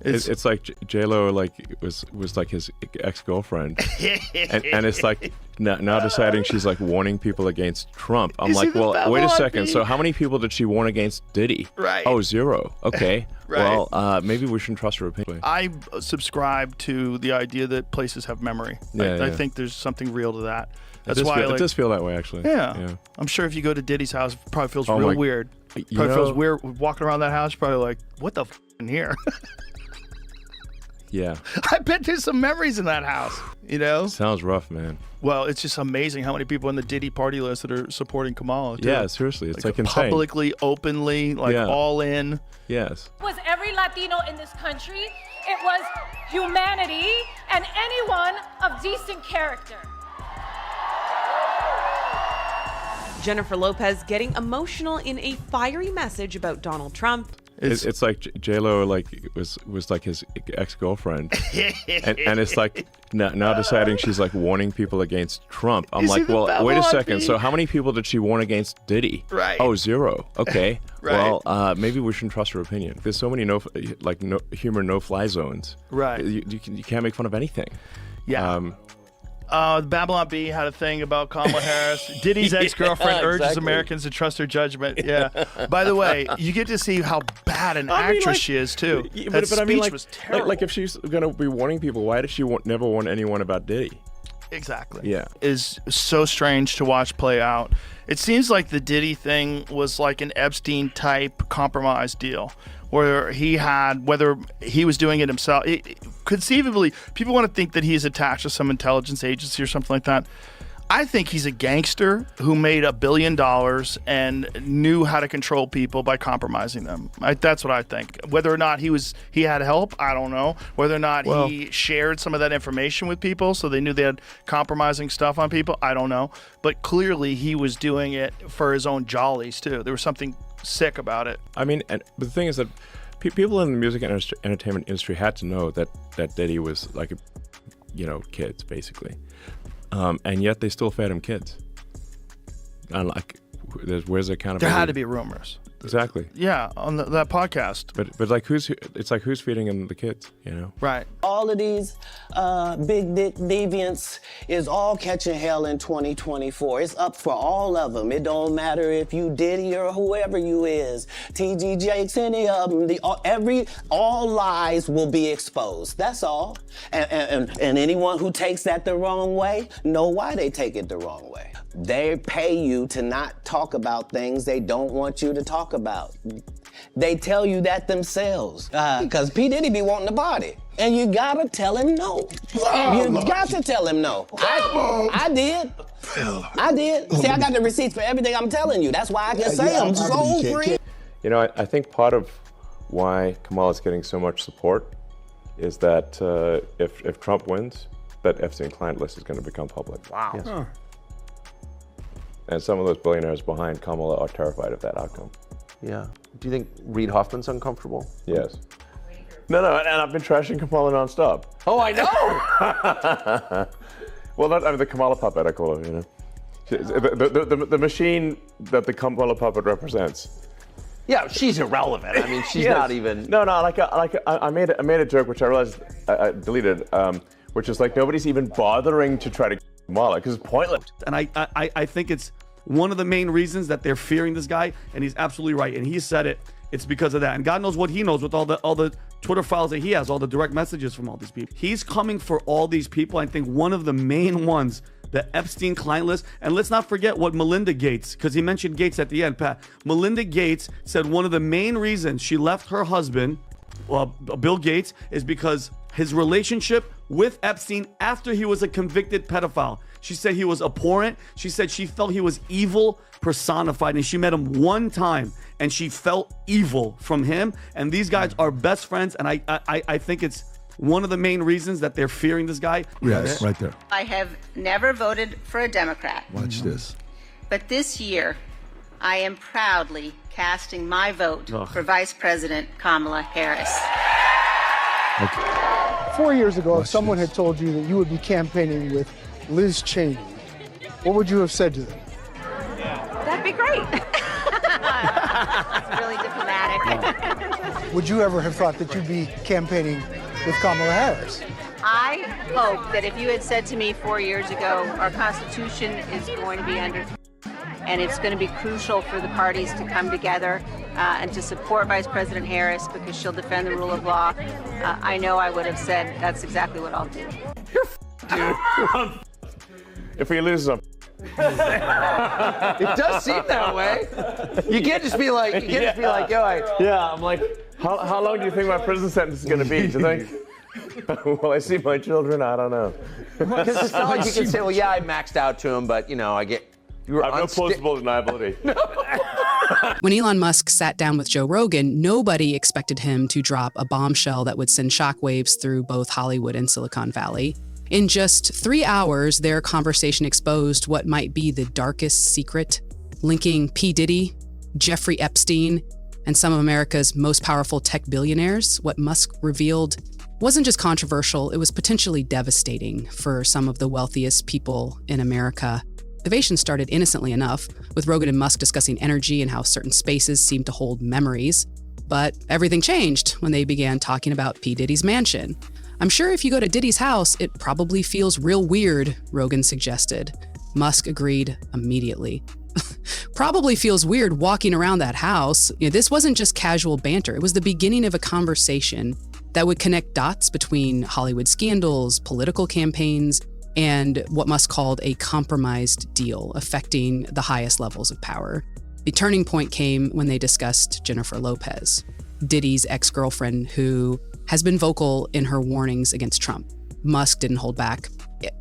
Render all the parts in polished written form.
It's like J-Lo was like his ex-girlfriend, and it's like now deciding she's like warning people against Trump. I'm like, well, wait a second. So how many people did she warn against Diddy? Right. Oh, 0. Okay. Right. Well, maybe we shouldn't trust her opinion. I subscribe to the idea that places have memory. I think there's something real to that. That's why it does feel that way, actually. Yeah. I'm sure if you go to Diddy's house, it probably feels real weird. Probably feels weird walking around that house. Probably like, what the in here? Yeah. I bet there's some memories in that house, you know? Sounds rough, man. Well, it's just amazing how many people on the Diddy party list that are supporting Kamala, too. Yeah, seriously. It's like insane. Publicly, openly, all in. Yes. It was every Latino in this country. It was humanity and anyone of decent character. Jennifer Lopez getting emotional in a fiery message about Donald Trump. It's like J-Lo was like his ex-girlfriend, and it's like now deciding she's like warning people against Trump. I'm like, well, wait a second. So how many people did she warn against Diddy? Right. Oh, 0. Okay. Right. Well, maybe we shouldn't trust her opinion. There's so many humor no-fly zones. Right. You can't make fun of anything. Yeah. Babylon Bee had a thing about Kamala Harris. Diddy's ex-girlfriend urges Americans to trust her judgment. Yeah. By the way, you get to see how bad an actress she is, too. That speech was terrible. Like if she's going to be warning people, why did she never warn anyone about Diddy? Exactly. Yeah. Is so strange to watch play out. It seems like the Diddy thing was like an Epstein-type compromise deal, where whether he was doing it himself. Conceivably, people want to think that he's attached to some intelligence agency or something like that. I think he's a gangster who made $1 billion and knew how to control people by compromising them. That's what I think. Whether or not he had help, I don't know. Whether or not he shared some of that information with people so they knew they had compromising stuff on people, I don't know. But clearly he was doing it for his own jollies too. There was something sick about it. I mean, but the thing is that people in the music and entertainment industry had to know that Diddy was like, kids basically. And yet they still fed him kids. And like, where's the accountability? There had to be rumors. Exactly. Yeah, on that podcast. But like, who's feeding him the kids? Right. All of these big dick deviants is all catching hell in 2024. It's up for all of them. It don't matter if you Diddy or whoever you is. TG Jakes, any of them. All lies will be exposed. That's all. And anyone who takes that the wrong way, know why they take it the wrong way. They pay you to not talk about things they don't want you to talk about. They tell you that themselves. Because P. Diddy be wanting to party. And you gotta tell him no. You got to tell him no. I did. I did. See, I got the receipts for everything I'm telling you. That's why I can say I'm so free. I think part of why Kamala's getting so much support is that if Trump wins, that Epstein client list is going to become public. Wow. Yes. Huh. And some of those billionaires behind Kamala are terrified of that outcome. Yeah. Do you think Reid Hoffman's uncomfortable? Yes. No, and I've been trashing Kamala nonstop. Oh, I know! Well, the Kamala puppet, I call her, The machine that the Kamala puppet represents. Yeah, she's irrelevant. I mean, she's not even... No, I made a joke, which I realized I deleted, which is like, nobody's even bothering to try to Kamala, because it's pointless. And I think it's one of the main reasons that they're fearing this guy, and he's absolutely right. And he said it. It's because of that. And God knows what he knows with all the Twitter files that he has, all the direct messages from all these people. He's coming for all these people. I think one of the main ones, the Epstein client list. And let's not forget what Melinda Gates, because he mentioned Gates at the end, Pat. Melinda Gates said one of the main reasons she left her husband, Bill Gates, is because his relationship with Epstein after he was a convicted pedophile. She said he was abhorrent. She said she felt he was evil personified, and she met him one time and she felt evil from him. And these guys are best friends, and I think it's one of the main reasons that they're fearing this guy. Yes, right there. I have never voted for a Democrat. Watch this. But this year, I am proudly casting my vote for Vice President Kamala Harris. Okay. 4 years ago, if someone had told you that you would be campaigning with Liz Cheney, what would you have said to them? That'd be great. It's really diplomatic. would you ever have thought that you'd be campaigning with Kamala Harris? I hope that if you had said to me 4 years ago, our Constitution is going to be under and it's going to be crucial for the parties to come together and to support Vice President Harris because she'll defend the rule of law, I know I would have said that's exactly what I'll do. Dude. If he loses, I'm It does seem that way. You can't just be like, I'm like, how long do you think my prison sentence is going to be? Do you think? Will I see my children? I don't know. Because it's not like you can say, well, yeah, I maxed out to him, but, you know, I have no plausible deniability. When Elon Musk sat down with Joe Rogan, nobody expected him to drop a bombshell that would send shockwaves through both Hollywood and Silicon Valley. In just 3 hours, their conversation exposed what might be the darkest secret, linking P. Diddy, Jeffrey Epstein, and some of America's most powerful tech billionaires. What Musk revealed wasn't just controversial, it was potentially devastating for some of the wealthiest people in America. The innovation started innocently enough, with Rogan and Musk discussing energy and how certain spaces seem to hold memories. But everything changed when they began talking about P. Diddy's mansion. I'm sure if you go to Diddy's house, it probably feels real weird, Rogan suggested. Musk agreed immediately. Probably feels weird walking around that house. This wasn't just casual banter. It was the beginning of a conversation that would connect dots between Hollywood scandals, political campaigns, and what Musk called a compromised deal affecting the highest levels of power. The turning point came when they discussed Jennifer Lopez, Diddy's ex-girlfriend who has been vocal in her warnings against Trump. Musk didn't hold back.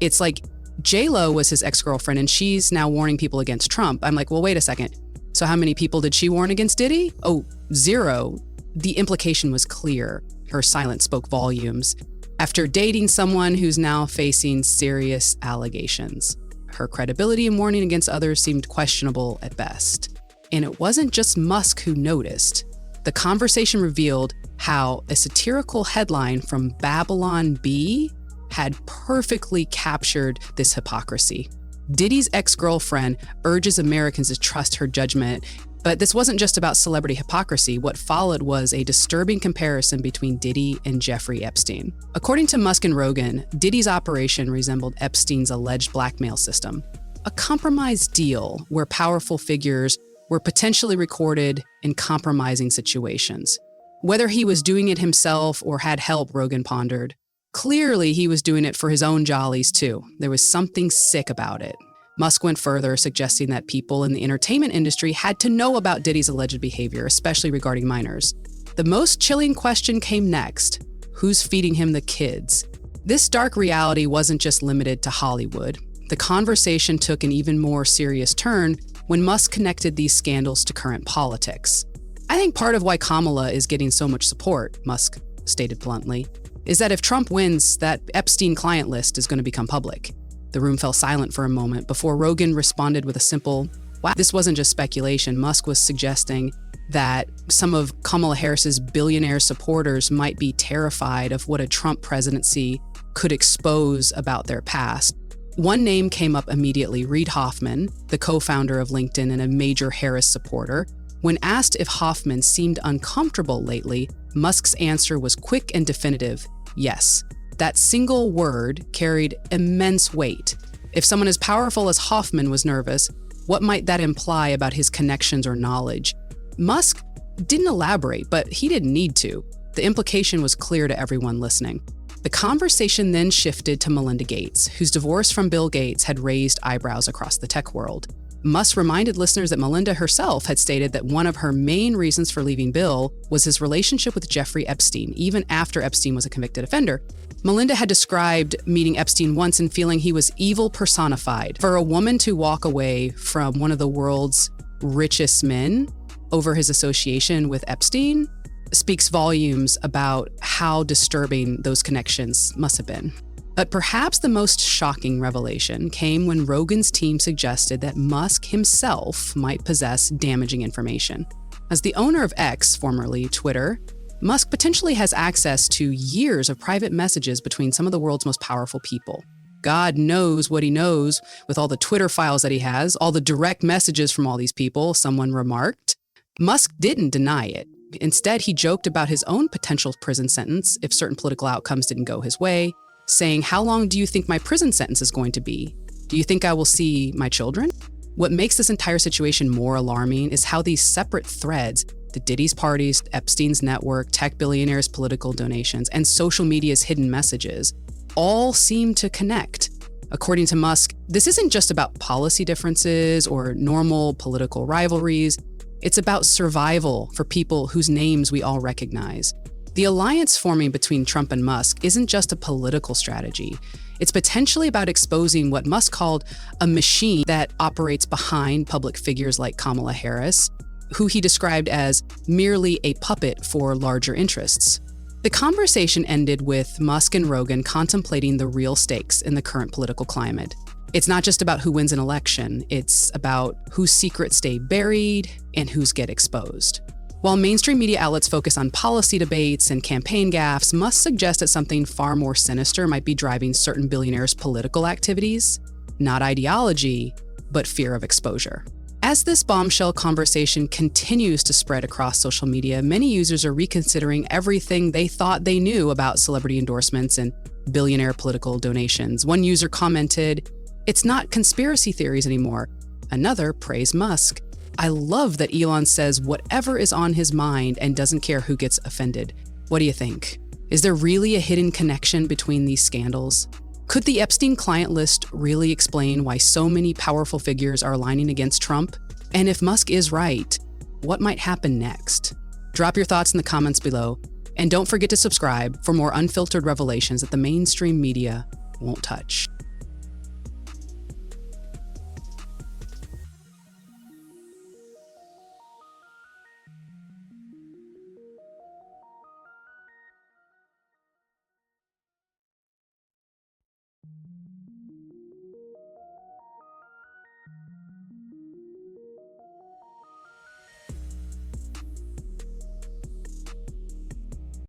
It's like J-Lo was his ex-girlfriend and she's now warning people against Trump. I'm like, well, wait a second. So how many people did she warn against Diddy? Oh, 0. The implication was clear. Her silence spoke volumes. After dating someone who's now facing serious allegations, her credibility in warning against others seemed questionable at best. And it wasn't just Musk who noticed. The conversation revealed how a satirical headline from Babylon Bee had perfectly captured this hypocrisy. Diddy's ex-girlfriend urges Americans to trust her judgment, but this wasn't just about celebrity hypocrisy. What followed was a disturbing comparison between Diddy and Jeffrey Epstein. According to Musk and Rogan, Diddy's operation resembled Epstein's alleged blackmail system, a compromised deal where powerful figures were potentially recorded in compromising situations. Whether he was doing it himself or had help, Rogan pondered. Clearly, he was doing it for his own jollies, too. There was something sick about it. Musk went further, suggesting that people in the entertainment industry had to know about Diddy's alleged behavior, especially regarding minors. The most chilling question came next. Who's feeding him the kids? This dark reality wasn't just limited to Hollywood. The conversation took an even more serious turn when Musk connected these scandals to current politics. I think part of why Kamala is getting so much support, Musk stated bluntly, is that if Trump wins, that Epstein client list is going to become public. The room fell silent for a moment before Rogan responded with a simple, wow. This wasn't just speculation. Musk was suggesting that some of Kamala Harris's billionaire supporters might be terrified of what a Trump presidency could expose about their past. One name came up immediately, Reid Hoffman, the co-founder of LinkedIn and a major Harris supporter. When asked if Hoffman seemed uncomfortable lately, Musk's answer was quick and definitive, yes. That single word carried immense weight. If someone as powerful as Hoffman was nervous, what might that imply about his connections or knowledge? Musk didn't elaborate, but he didn't need to. The implication was clear to everyone listening. The conversation then shifted to Melinda Gates, whose divorce from Bill Gates had raised eyebrows across the tech world. Musk reminded listeners that Melinda herself had stated that one of her main reasons for leaving Bill was his relationship with Jeffrey Epstein, even after Epstein was a convicted offender. Melinda had described meeting Epstein once and feeling he was evil personified. For a woman to walk away from one of the world's richest men over his association with Epstein speaks volumes about how disturbing those connections must have been. But perhaps the most shocking revelation came when Rogan's team suggested that Musk himself might possess damaging information. As the owner of X, formerly Twitter, Musk potentially has access to years of private messages between some of the world's most powerful people. God knows what he knows with all the Twitter files that he has, all the direct messages from all these people, someone remarked. Musk didn't deny it. Instead, he joked about his own potential prison sentence if certain political outcomes didn't go his way, saying, "How long do you think my prison sentence is going to be? Do you think I will see my children?" What makes this entire situation more alarming is how these separate threads, the Diddy's parties, Epstein's network, tech billionaires' political donations, and social media's hidden messages, all seem to connect. According to Musk, this isn't just about policy differences or normal political rivalries. It's about survival for people whose names we all recognize. The alliance forming between Trump and Musk isn't just a political strategy. It's potentially about exposing what Musk called a machine that operates behind public figures like Kamala Harris, who he described as merely a puppet for larger interests. The conversation ended with Musk and Rogan contemplating the real stakes in the current political climate. It's not just about who wins an election, it's about whose secrets stay buried and whose get exposed. While mainstream media outlets focus on policy debates and campaign gaffes, Musk suggests that something far more sinister might be driving certain billionaires' political activities. Not ideology, but fear of exposure. As this bombshell conversation continues to spread across social media, many users are reconsidering everything they thought they knew about celebrity endorsements and billionaire political donations. One user commented, "It's not conspiracy theories anymore." Another praised Musk. "I love that Elon says whatever is on his mind and doesn't care who gets offended." What do you think? Is there really a hidden connection between these scandals? Could the Epstein client list really explain why so many powerful figures are aligning against Trump? And if Musk is right, what might happen next? Drop your thoughts in the comments below, and don't forget to subscribe for more unfiltered revelations that the mainstream media won't touch.